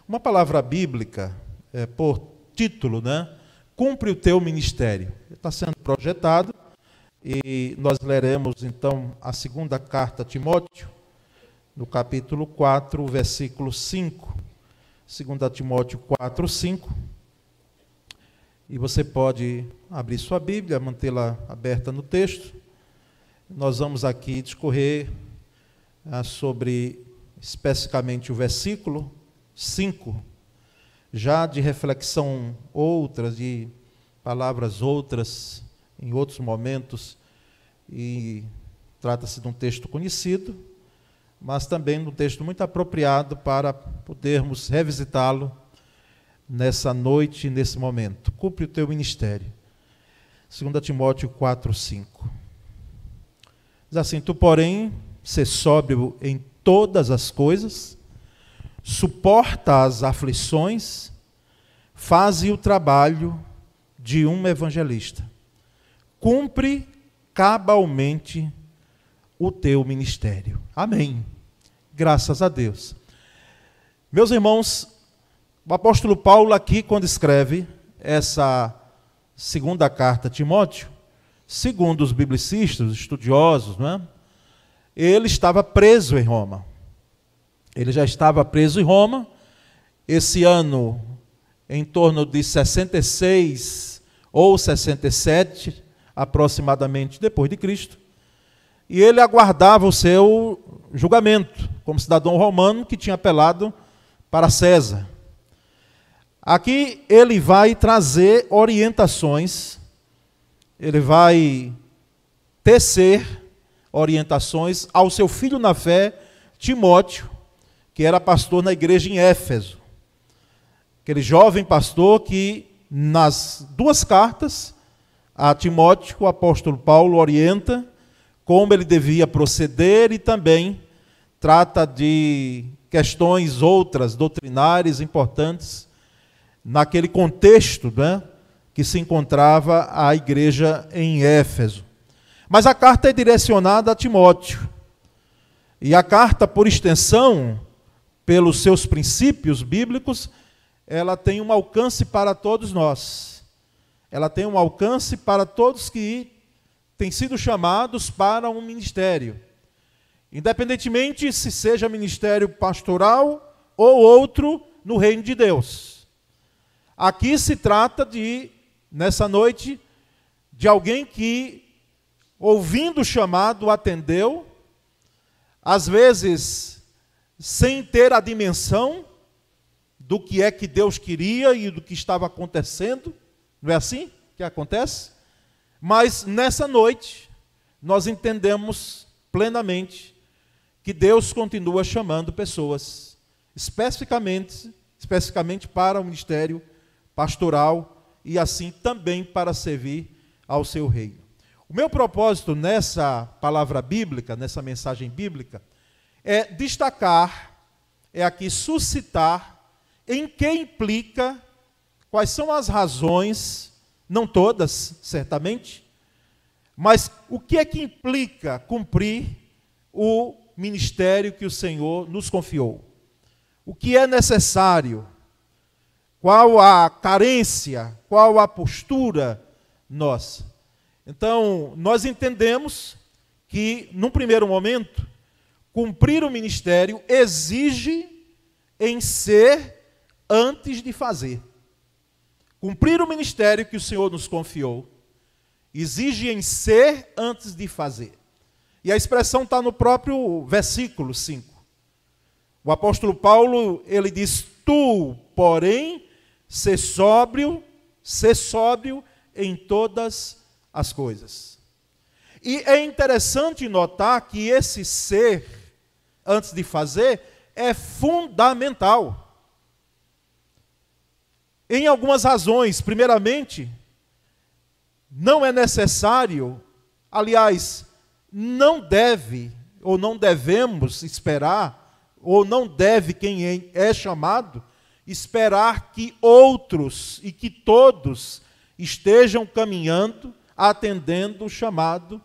Uma palavra bíblica, por título, né? Cumpre o teu ministério. Está sendo projetado e nós leremos então a segunda carta a Timóteo, no capítulo 4, versículo 5. 2 Timóteo 4, 5. E você pode abrir sua Bíblia, mantê-la aberta no texto. Nós vamos aqui discorrer sobre especificamente o versículo 5, já de reflexão outras, de palavras outras, em outros momentos, e trata-se de um texto conhecido, mas também de um texto muito apropriado para podermos revisitá-lo nessa noite, nesse momento. Cumpre o teu ministério. 2 Timóteo 4, 5. Diz assim: tu, porém, sê sóbrio em todas as coisas, suporta as aflições, faze o trabalho de um evangelista. Cumpre cabalmente o teu ministério. Amém. Graças a Deus. Meus irmãos, o apóstolo Paulo aqui, quando escreve essa segunda carta a Timóteo, segundo os biblicistas, os estudiosos, não é? Ele estava preso em Roma. Ele já estava preso em Roma. Esse ano, em torno de 66 ou 67, aproximadamente depois de Cristo. E ele aguardava o seu julgamento, como cidadão romano que tinha apelado para César. Aqui ele vai trazer orientações, ele vai tecer orientações ao seu filho na fé, Timóteo, que era pastor na igreja em Éfeso. Aquele jovem pastor que, nas duas cartas a Timóteo, o apóstolo Paulo orienta como ele devia proceder e também trata de questões outras, doutrinárias, importantes, naquele contexto, né, que se encontrava a igreja em Éfeso. Mas a carta é direcionada a Timóteo. E a carta, por extensão, pelos seus princípios bíblicos, ela tem um alcance para todos nós. Ela tem um alcance para todos que têm sido chamados para um ministério. Independentemente se seja ministério pastoral ou outro no reino de Deus. Aqui se trata de, nessa noite, de alguém que, ouvindo o chamado, atendeu, às vezes sem ter a dimensão do que é que Deus queria e do que estava acontecendo. Não é assim que acontece? Mas nessa noite, nós entendemos plenamente que Deus continua chamando pessoas, especificamente para o ministério pastoral e assim também para servir ao seu reino. O meu propósito nessa palavra bíblica, nessa mensagem bíblica, é destacar, é aqui suscitar em que implica, quais são as razões, não todas, certamente, mas o que é que implica cumprir o ministério que o Senhor nos confiou? O que é necessário? Qual a carência? Qual a postura nossa? Então, nós entendemos que, num primeiro momento, cumprir o ministério exige em ser antes de fazer. Cumprir o ministério que o Senhor nos confiou exige em ser antes de fazer. E a expressão está no próprio versículo 5. O apóstolo Paulo, ele diz: tu, porém, sê sóbrio em todas as coisas. E é interessante notar que esse ser antes de fazer é fundamental. Em algumas razões. Primeiramente, não é necessário, aliás, não deve ou não devemos esperar, ou não deve quem é chamado, esperar que outros e que todos estejam caminhando, atendendo o chamado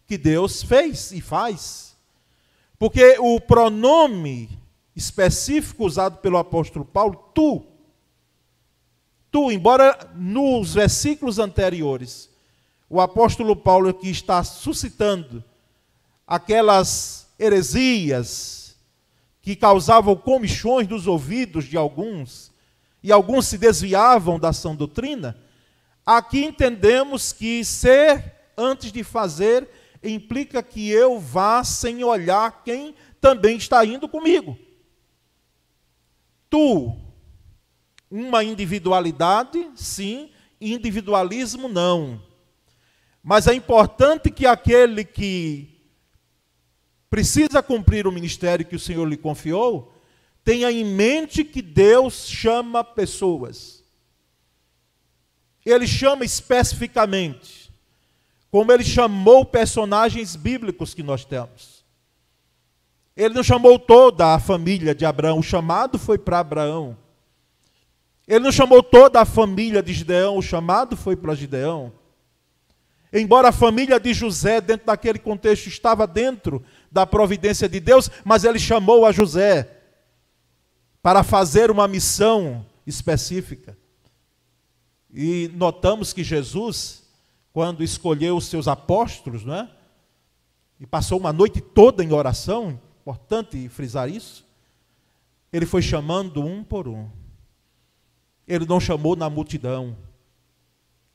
que Deus fez e faz. Porque o pronome específico usado pelo apóstolo Paulo, tu, embora nos versículos anteriores, o apóstolo Paulo aqui está suscitando aquelas heresias que causavam comichões nos ouvidos de alguns, e alguns se desviavam da sã doutrina, aqui entendemos que ser antes de fazer implica que eu vá sem olhar quem também está indo comigo. Tu, uma individualidade, sim, individualismo não. Mas é importante que aquele que precisa cumprir o ministério que o Senhor lhe confiou, tenha em mente que Deus chama pessoas. Ele chama especificamente, como ele chamou personagens bíblicos que nós temos. Ele não chamou toda a família de Abraão, o chamado foi para Abraão. Ele não chamou toda a família de Gideão, o chamado foi para Gideão. Embora a família de José, dentro daquele contexto, estava dentro da providência de Deus, mas ele chamou a José para fazer uma missão específica. E notamos que Jesus, quando escolheu os seus apóstolos, não é? E passou uma noite toda em oração, importante frisar isso, ele foi chamando um por um. Ele não chamou na multidão,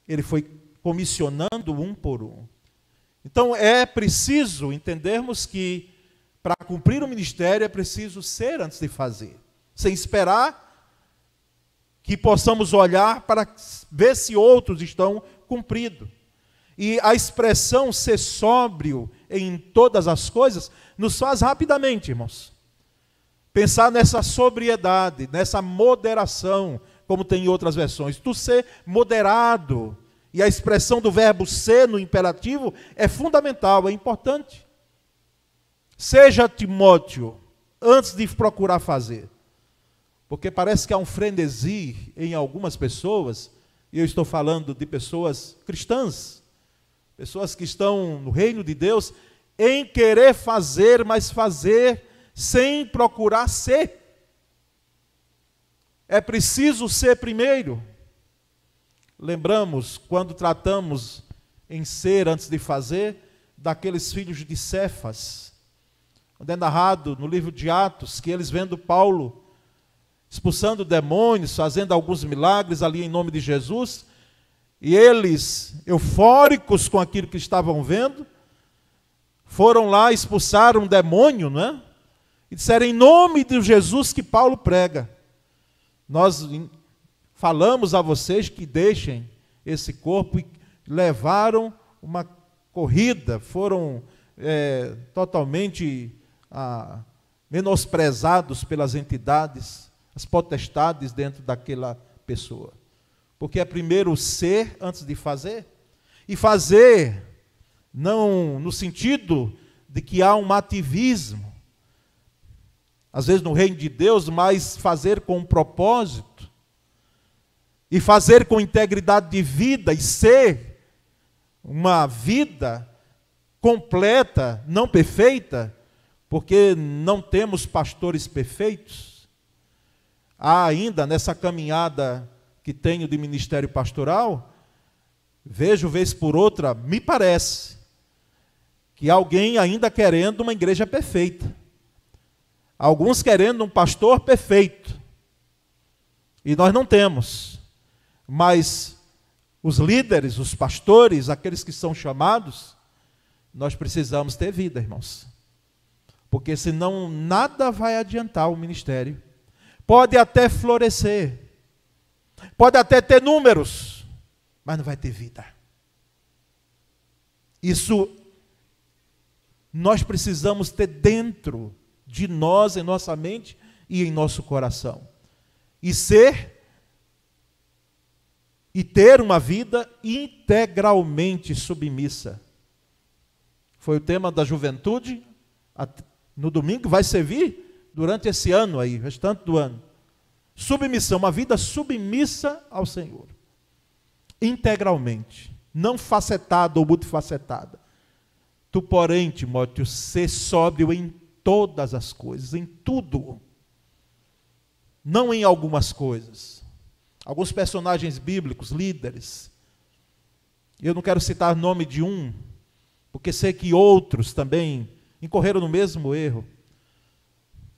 ele foi comissionando um por um. Então é preciso entendermos que para cumprir o ministério é preciso ser antes de fazer, sem esperar que possamos olhar para ver se outros estão cumprindo. E a expressão ser sóbrio em todas as coisas nos faz rapidamente, irmãos, pensar nessa sobriedade, nessa moderação, como tem em outras versões. Tu ser moderado. E a expressão do verbo ser no imperativo é fundamental, é importante. Seja Timóteo, antes de procurar fazer. Porque parece que há um frenesi em algumas pessoas, e eu estou falando de pessoas cristãs, pessoas que estão no reino de Deus, em querer fazer, mas fazer sem procurar ser. É preciso ser primeiro. Lembramos, quando tratamos em ser antes de fazer, daqueles filhos de Cefas, onde é narrado no livro de Atos, que eles vendo Paulo expulsando demônios, fazendo alguns milagres ali em nome de Jesus, e eles, eufóricos com aquilo que estavam vendo, foram lá expulsar um demônio, não é? E disseram, em nome de Jesus que Paulo prega. Nós falamos a vocês que deixem esse corpo, e levaram uma corrida, foram totalmente menosprezados pelas entidades, as potestades dentro daquela pessoa. Porque é primeiro ser antes de fazer, e fazer não no sentido de que há um ativismo, às vezes no reino de Deus, mas fazer com um propósito, e fazer com integridade de vida, e ser uma vida completa, não perfeita, porque não temos pastores perfeitos. Há ainda nessa caminhada que tenho de ministério pastoral, vejo vez por outra, me parece, que alguém ainda querendo uma igreja perfeita. Alguns querendo um pastor perfeito. E nós não temos. Mas os líderes, os pastores, aqueles que são chamados, nós precisamos ter vida, irmãos. Porque senão nada vai adiantar o ministério. Pode até florescer, pode até ter números, mas não vai ter vida. Isso nós precisamos ter dentro de nós, em nossa mente e em nosso coração. E ser e ter uma vida integralmente submissa. Foi o tema da juventude, no domingo, vai servir durante esse ano aí, restante do ano. Submissão, uma vida submissa ao Senhor. Integralmente, não facetada ou multifacetada. Tu, porém, Timóteo, ser sóbrio em todas as coisas, em tudo. não em algumas coisas. Alguns personagens bíblicos, líderes, eu não quero citar o nome de um, porque sei que outros também incorreram no mesmo erro.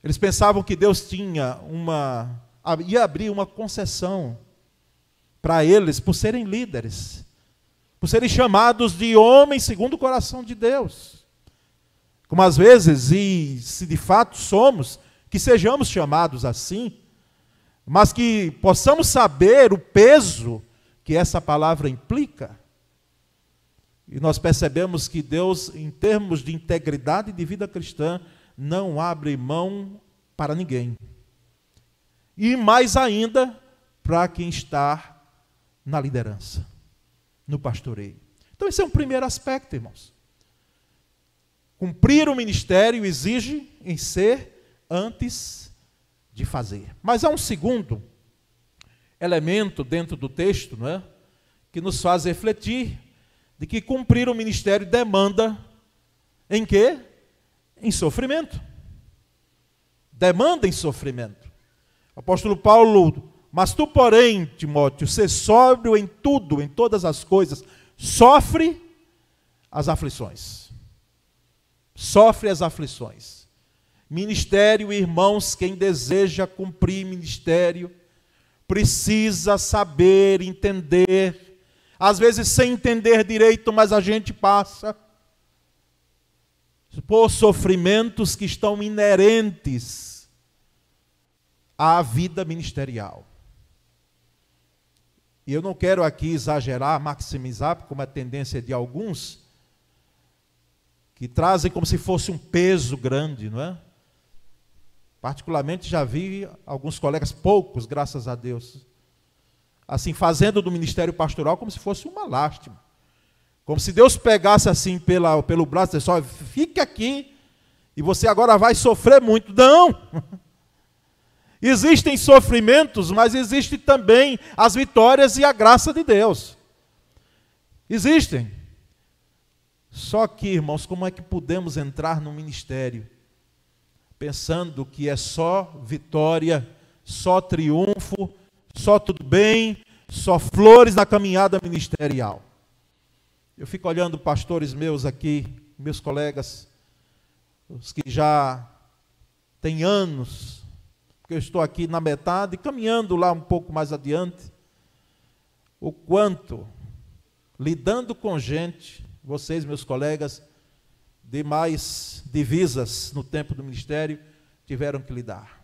Eles pensavam que Deus ia abrir uma concessão para eles por serem líderes, por serem chamados de homens segundo o coração de Deus. Como às vezes, e se de fato somos, que sejamos chamados assim, mas que possamos saber o peso que essa palavra implica. E nós percebemos que Deus, em termos de integridade de vida cristã, não abre mão para ninguém. E mais ainda, para quem está na liderança, no pastoreio. Então esse é um primeiro aspecto, irmãos. Cumprir o ministério exige em ser antes de fazer. Mas há um segundo elemento dentro do texto, não é? Que nos faz refletir de que cumprir o ministério demanda em quê? Em sofrimento. Demanda em sofrimento. O apóstolo Paulo: mas tu, porém, Timóteo, sê sóbrio em tudo, em todas as coisas, sofre as aflições. Sofre as aflições. Ministério, irmãos, quem deseja cumprir ministério, precisa saber, entender, às vezes sem entender direito, mas a gente passa por sofrimentos que estão inerentes à vida ministerial. E eu não quero aqui exagerar, maximizar, como é a tendência de alguns, que trazem como se fosse um peso grande, não é? Particularmente já vi alguns colegas, poucos, graças a Deus, assim, fazendo do ministério pastoral como se fosse uma lástima. Como se Deus pegasse assim pelo braço e dissesse: olha, fique aqui e você agora vai sofrer muito. Não! Existem sofrimentos, mas existem também as vitórias e a graça de Deus. Existem. Só que, irmãos, como é que podemos entrar no ministério pensando que é só vitória, só triunfo, só tudo bem, só flores na caminhada ministerial? Eu fico olhando pastores meus aqui, meus colegas, os que já têm anos, porque eu estou aqui na metade, caminhando lá um pouco mais adiante, o quanto, lidando com gente, vocês, meus colegas, de mais divisas no tempo do ministério, tiveram que lidar.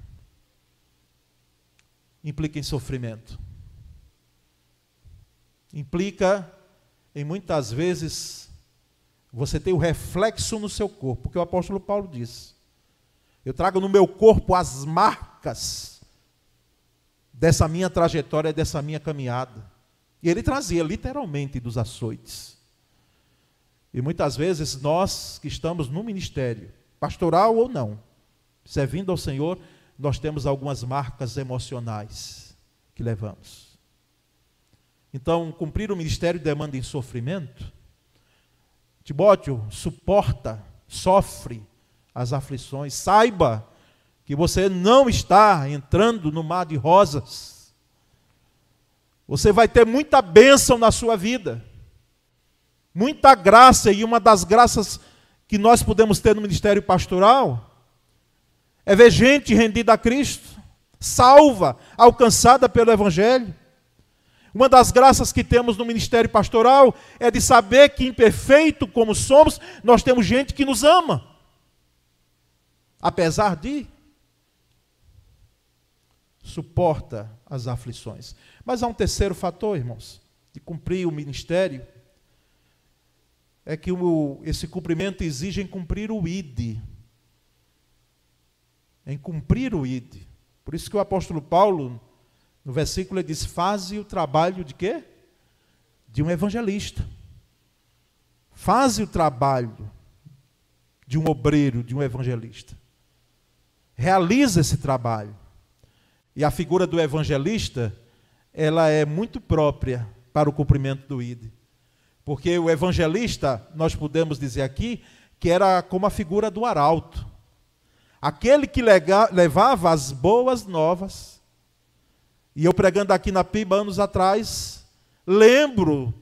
Implica em sofrimento. Implica em muitas vezes você ter o reflexo no seu corpo, porque o apóstolo Paulo diz: eu trago no meu corpo as marcas dessa minha trajetória, dessa minha caminhada. E ele trazia literalmente dos açoites. E muitas vezes nós que estamos no ministério, pastoral ou não, servindo ao Senhor, nós temos algumas marcas emocionais que levamos. Então, cumprir o ministério demanda em sofrimento. Timóteo suporta, sofre as aflições. Saiba que você não está entrando no mar de rosas. Você vai ter muita bênção na sua vida. Muita graça, e uma das graças que nós podemos ter no ministério pastoral é ver gente rendida a Cristo, salva, alcançada pelo Evangelho. Uma das graças que temos no ministério pastoral é de saber que, imperfeito como somos, nós temos gente que nos ama. Apesar de, suporta as aflições. Mas há um terceiro fator, irmãos, de cumprir o ministério, é que esse cumprimento exige em cumprir o ID. Em cumprir o ID. Por isso que o apóstolo Paulo, no versículo, ele diz: faze o trabalho de quê? De um evangelista. Faze o trabalho de um obreiro, de um evangelista. Realiza esse trabalho. E a figura do evangelista, ela é muito própria para o cumprimento do ID. Porque o evangelista, nós podemos dizer aqui, que era como a figura do arauto. Aquele que levava as boas novas E eu pregando aqui na PIBA anos atrás, lembro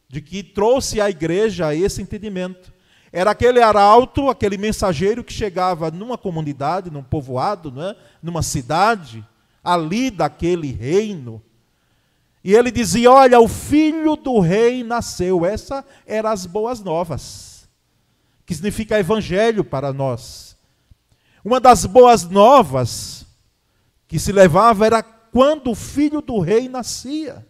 de que trouxe à igreja esse entendimento. Era aquele arauto, aquele mensageiro que chegava numa comunidade, num povoado, não é? Numa cidade, ali daquele reino. E ele dizia, olha, o filho do rei nasceu. Essa eram as boas novas, que significa evangelho para nós. Uma das boas novas que se levava era quando o filho do rei nascia.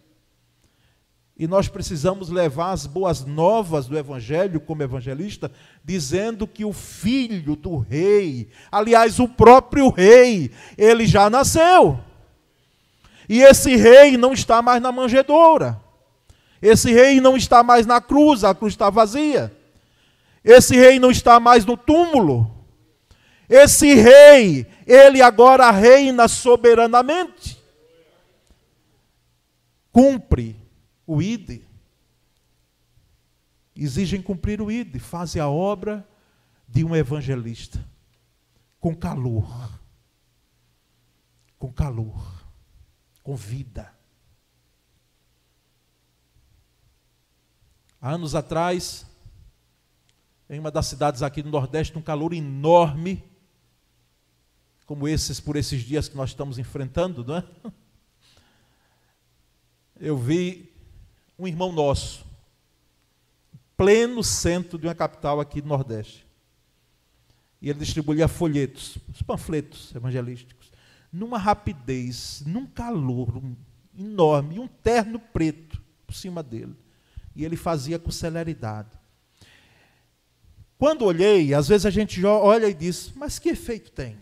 E nós precisamos levar as boas novas do evangelho como evangelista, dizendo que o filho do rei, aliás, o próprio rei, ele já nasceu. E esse rei não está mais na manjedoura. Esse rei não está mais na cruz, a cruz está vazia. Esse rei não está mais no túmulo. Esse rei, ele agora reina soberanamente. Cumpre o ID. Exigem cumprir o ID. Fazem a obra de um evangelista. Com calor. Com calor. Com vida. Há anos atrás, em uma das cidades aqui do Nordeste, um calor enorme, como por esses dias que nós estamos enfrentando, não é? Eu vi um irmão nosso, pleno centro de uma capital aqui do Nordeste. E ele distribuía folhetos, os panfletos evangelísticos, numa rapidez, num calor enorme, e um terno preto por cima dele. E ele fazia com celeridade. Quando olhei, às vezes a gente olha e diz, mas que efeito tem?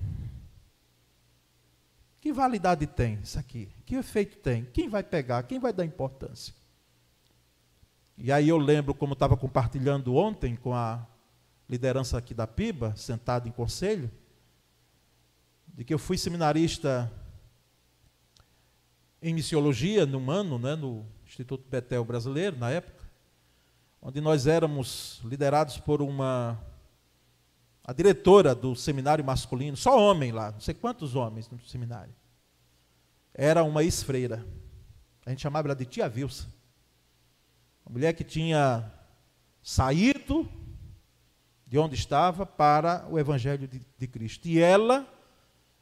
Que validade tem isso aqui? Que efeito tem? Quem vai pegar? Quem vai dar importância? E aí eu lembro, como estava compartilhando ontem com a liderança aqui da PIBA, sentado em conselho, de que eu fui seminarista em missiologia num ano, né, no Instituto Betel Brasileiro, na época, onde nós éramos liderados por a diretora do seminário masculino, só homem lá, não sei quantos homens no seminário. Era uma ex-freira. A gente chamava ela de tia Vilsa. Uma mulher que tinha saído de onde estava para o Evangelho de Cristo. E ela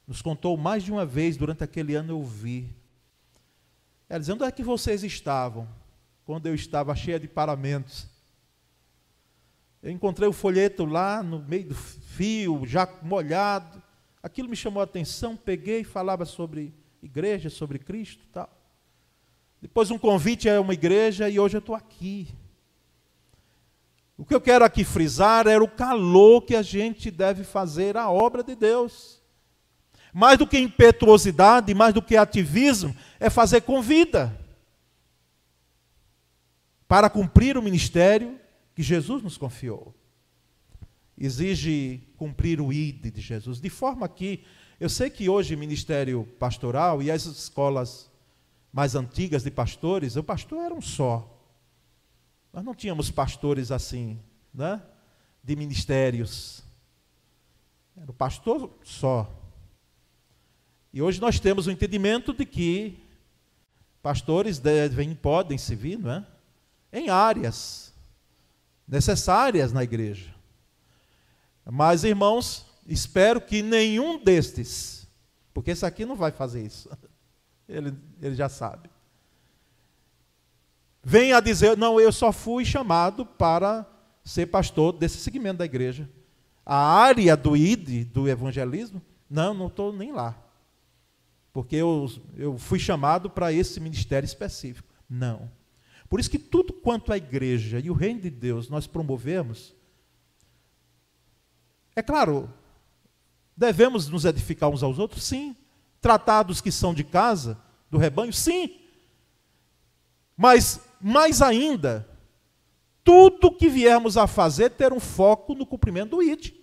nos contou mais de uma vez, durante aquele ano eu vi. Ela dizendo, onde é que vocês estavam quando eu estava cheia de paramentos? Eu encontrei o folheto lá no meio do fio, já molhado. Aquilo me chamou a atenção, peguei e falava sobre igreja, sobre Cristo e tal. Depois um convite a uma igreja e hoje eu estou aqui. O que eu quero aqui frisar era o calor que a gente deve fazer a obra de Deus. Mais do que impetuosidade, mais do que ativismo, é fazer com vida. Para cumprir o ministério que Jesus nos confiou. Exige cumprir o ID de Jesus. De forma que, eu sei que hoje o ministério pastoral e as escolas mais antigas de pastores, o pastor era um só. Nós não tínhamos pastores assim, né? De ministérios. Era o pastor só. E hoje nós temos o entendimento de que pastores podem servir, não é? Em áreas necessárias na igreja. Mas, irmãos, espero que nenhum destes, porque esse aqui não vai fazer isso, ele já sabe, venha a dizer, não, eu só fui chamado para ser pastor desse segmento da igreja. A área do ID, do evangelismo, não estou nem lá. Porque eu fui chamado para esse ministério específico. Não. Por isso que tudo quanto a igreja e o reino de Deus nós promovemos, é claro, devemos nos edificar uns aos outros, sim. Tratar dos que são de casa, do rebanho, sim. Mas, mais ainda, tudo que viermos a fazer, ter um foco no cumprimento do ID.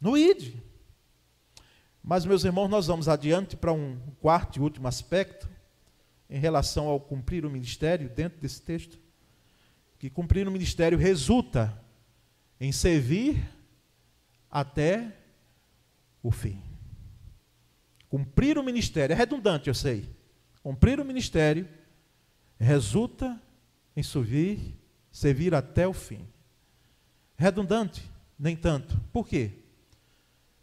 No ID. Mas, meus irmãos, nós vamos adiante para um quarto e último aspecto, em relação ao cumprir o ministério, dentro desse texto, que cumprir o ministério resulta em servir até o fim. Cumprir o ministério, é redundante, eu sei. Cumprir o ministério resulta em servir até o fim. Redundante? Nem tanto. Por quê?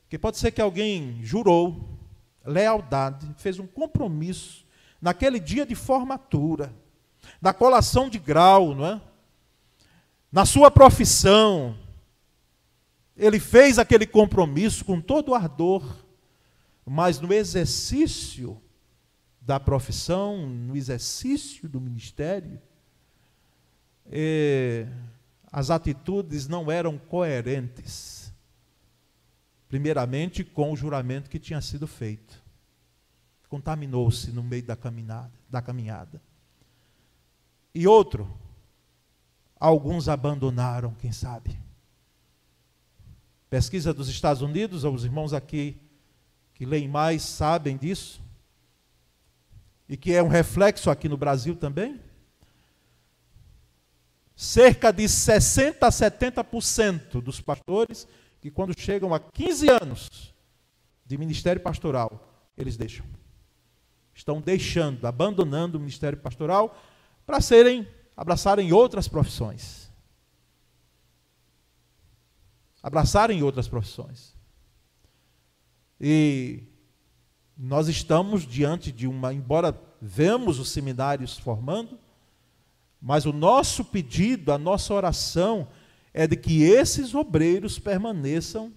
Porque pode ser que alguém jurou lealdade, fez um compromisso naquele dia de formatura, da colação de grau, não é? Na sua profissão, ele fez aquele compromisso com todo o ardor, mas no exercício da profissão, no exercício do ministério, as atitudes não eram coerentes, primeiramente com o juramento que tinha sido feito. Contaminou-se no meio da caminhada. E outro, alguns abandonaram, quem sabe. Pesquisa dos Estados Unidos, os irmãos aqui que leem mais sabem disso, e que é um reflexo aqui no Brasil também. Cerca de 60% a 70% dos pastores que quando chegam a 15 anos de ministério pastoral, eles deixam. Estão deixando, abandonando o ministério pastoral para abraçarem outras profissões. Abraçarem outras profissões. E nós estamos diante de embora vemos os seminários formando, mas o nosso pedido, a nossa oração é de que esses obreiros permaneçam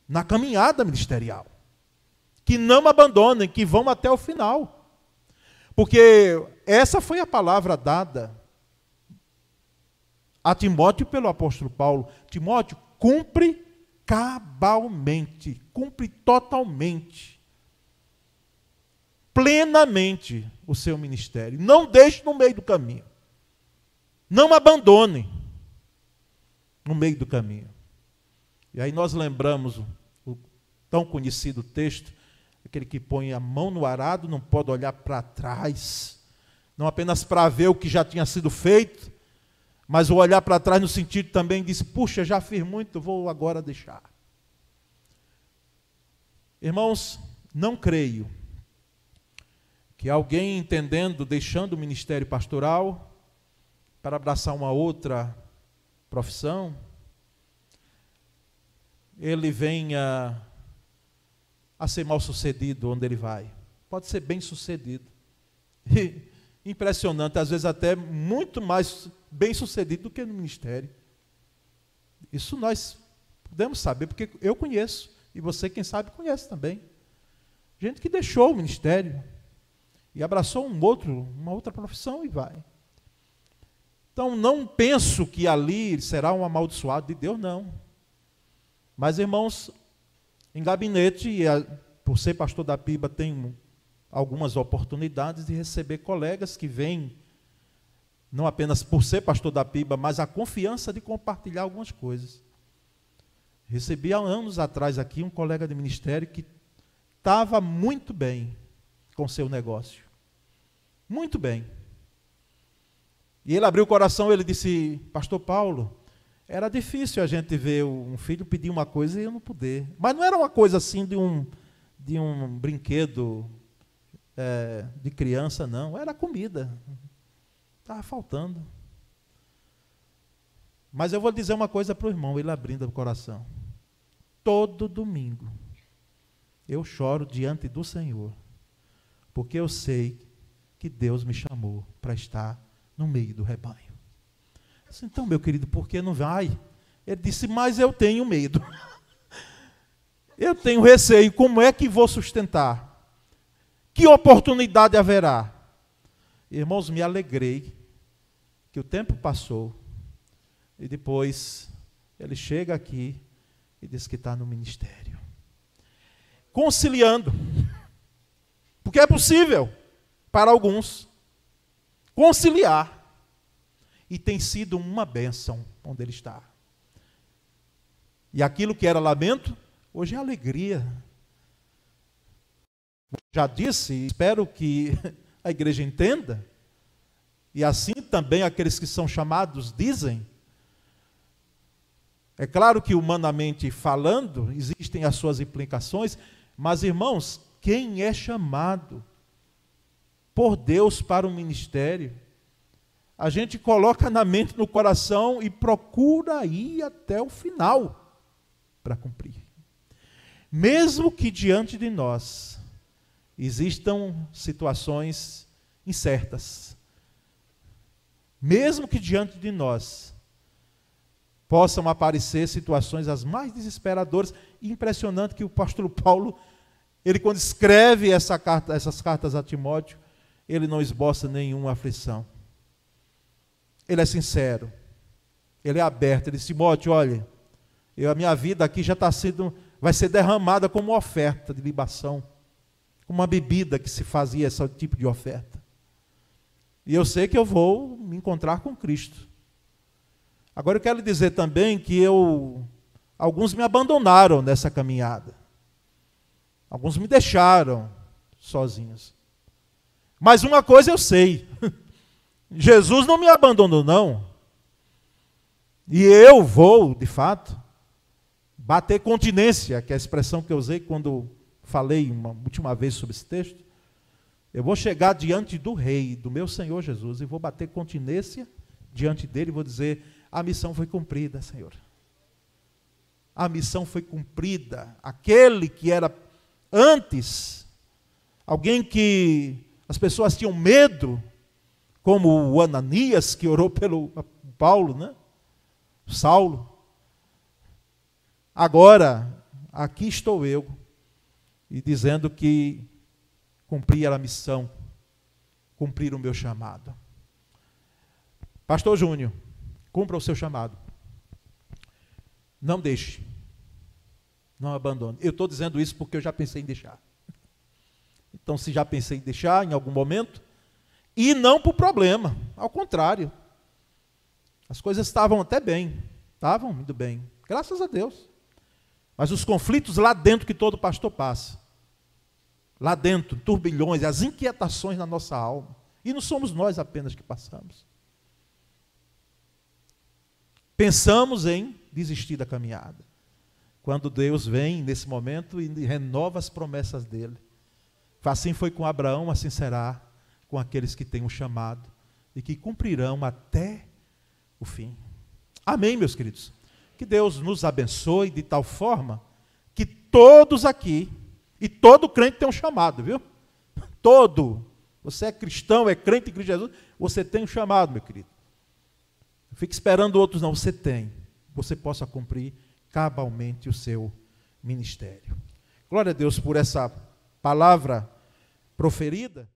na caminhada ministerial. Que não abandonem, que vão até o final. Porque essa foi a palavra dada a Timóteo pelo apóstolo Paulo. Timóteo, cumpre cabalmente, cumpre totalmente, plenamente o seu ministério. Não deixe no meio do caminho. Não abandone no meio do caminho. E aí nós lembramos o tão conhecido texto, aquele que põe a mão no arado, não pode olhar para trás, não apenas para ver o que já tinha sido feito, mas o olhar para trás no sentido também de dizer, puxa, já fiz muito, vou agora deixar. Irmãos, não creio que alguém entendendo, deixando o ministério pastoral para abraçar uma outra profissão, ele venha a ser mal sucedido onde ele vai. Pode ser bem sucedido. E, impressionante, às vezes até muito mais bem sucedido do que no ministério. Isso nós podemos saber, porque eu conheço, e você, quem sabe, conhece também. Gente que deixou o ministério e abraçou uma outra profissão e vai. Então, não penso que ali será um amaldiçoado de Deus, não. Mas, irmãos, em gabinete, e por ser pastor da PIBA, tenho algumas oportunidades de receber colegas que vêm, não apenas por ser pastor da PIBA, mas a confiança de compartilhar algumas coisas. Recebi há anos atrás aqui um colega de ministério que estava muito bem com seu negócio. Muito bem. E ele abriu o coração, ele disse, pastor Paulo, era difícil a gente ver um filho pedir uma coisa e eu não poder. Mas não era uma coisa assim de um brinquedo de criança, não. Era comida. Estava faltando. Mas eu vou dizer uma coisa para o irmão, ele abrindo o coração. Todo domingo eu choro diante do Senhor, porque eu sei que Deus me chamou para estar no meio do rebanho. Eu disse, então, meu querido, por que não vai? Ele disse, mas eu tenho medo. Eu tenho receio, como é que vou sustentar? Que oportunidade haverá? Irmãos, me alegrei que o tempo passou e depois ele chega aqui e diz que está no ministério. Conciliando. Porque é possível, para alguns, conciliar. E tem sido uma bênção onde ele está. E aquilo que era lamento, hoje é alegria. Já disse, espero que a igreja entenda, e assim também aqueles que são chamados dizem. É claro que humanamente falando, existem as suas implicações, mas irmãos, quem é chamado por Deus para o ministério, a gente coloca na mente, no coração e procura ir até o final para cumprir. Mesmo que diante de nós existam situações incertas, mesmo que diante de nós possam aparecer situações as mais desesperadoras, e impressionante que o apóstolo Paulo, ele quando escreve essas cartas a Timóteo, ele não esboça nenhuma aflição. Ele é sincero, ele é aberto, ele diz: Timóteo, olha, a minha vida aqui já vai ser derramada como uma oferta de libação, como uma bebida que se fazia esse tipo de oferta. E eu sei que eu vou me encontrar com Cristo. Agora eu quero dizer também que alguns me abandonaram nessa caminhada. Alguns me deixaram sozinhos. Mas uma coisa eu sei, Jesus não me abandonou, não. E eu vou, de fato, bater continência, que é a expressão que eu usei quando falei uma última vez sobre esse texto. Eu vou chegar diante do Rei, do meu Senhor Jesus, e vou bater continência diante dele e vou dizer: a missão foi cumprida, Senhor. A missão foi cumprida. Aquele que era antes, alguém que as pessoas tinham medo, como o Ananias, que orou pelo Paulo, né? Saulo. Agora, aqui estou eu, e dizendo que cumprir a missão, cumprir o meu chamado. Pastor Júnior, cumpra o seu chamado. Não deixe. Não abandone. Eu estou dizendo isso porque eu já pensei em deixar. Então, se já pensei em deixar em algum momento, e não por problema, ao contrário. As coisas estavam até bem, estavam indo bem, graças a Deus. Mas os conflitos lá dentro que todo pastor passa, lá dentro, turbilhões, as inquietações na nossa alma, e não somos nós apenas que passamos. Pensamos em desistir da caminhada, quando Deus vem nesse momento e renova as promessas dele. Assim foi com Abraão, assim será com aqueles que têm um chamado e que cumprirão até o fim. Amém, meus queridos? Que Deus nos abençoe de tal forma que todos aqui, e todo crente tem um chamado, viu? Todo. Você é cristão, é crente em Cristo Jesus, você tem um chamado, meu querido. Não fique esperando outros, não. Você tem. Você possa cumprir cabalmente o seu ministério. Glória a Deus por essa palavra proferida.